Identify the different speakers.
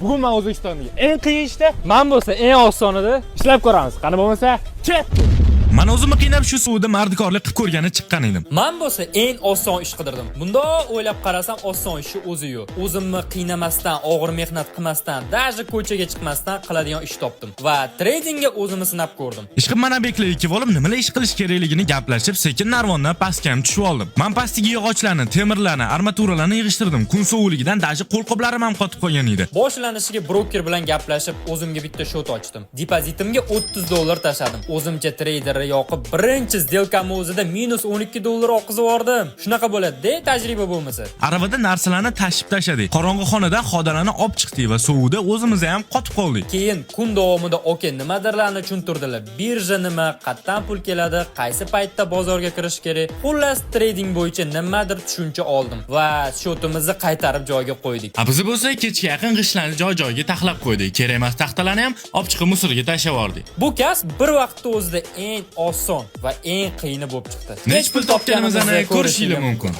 Speaker 1: Bugun men O'zbekistondagi eng qiyin ishda, men bo'lsa eng osonida ishlab ko'ramiz. Qani bo'lmasa, ket.
Speaker 2: Men o'zimni qiynab shu suvda mardikorlik qilib ko'rgani chiqqan edim.
Speaker 3: Men bo'lsa eng oson ish qidirdim. Bunda o'ylab qarasam oson ishni o'zi yo'q. O'zimni qiynamasdan, og'ir mehnat qilmasdan, даже ko'chaga chiqmasdan qiladigan ish topdim va tradingga o'zimni sinab ko'rdim.
Speaker 2: Ishqib mana beklar ikki bo'lib nimalar ish qilish kerakligini gaplashib, sekin narvondan pastga ham tushib oldim. Men pastdagi yog'ochlarni, temirlarni, armaturalarni yig'ishtirdim. Kun sovug'ligidan даже qo'lqoplarim ham qotib qolgan edi.
Speaker 3: Boshlanishiga broker bilan gaplashib, o'zimga bitta shot ochdim. Depozitimga $30 tashladim. O'zimcha traderni yoqib, birinchi сделкамni o'zida -$12 oqizib yubordim. Shunaqa bo'ladi-da, tajriba bo'lmasa.
Speaker 2: Aravada narsalarni tashib tashladik. Qorong'i xonadan xodalarni olib chiqdik va suvda o'zimiz ham qotib qoldik.
Speaker 3: Keyin kun davomida oka nimadirlarni tushuntirdilar. Birja nima, qayerdan pul keladi, qaysi paytda bozorga kirish kerak. Xullas trading bo'yicha nimadir tushuncha oldim va shotimizni qaytarib joyiga qo'ydik.
Speaker 2: Biz bo'lsa kechga yaqin g'ishtlarni joy-joyiga taxlab qo'ydik. Kerak emas taxtalarni ham olib chiqib musorga tashlab yubordik.
Speaker 3: Bu kasb bir vaqtda o'zida eng oson va eng qiyini bo'lib chiqdi.
Speaker 2: Nech pul topganimizni ko'rishingiz mumkin.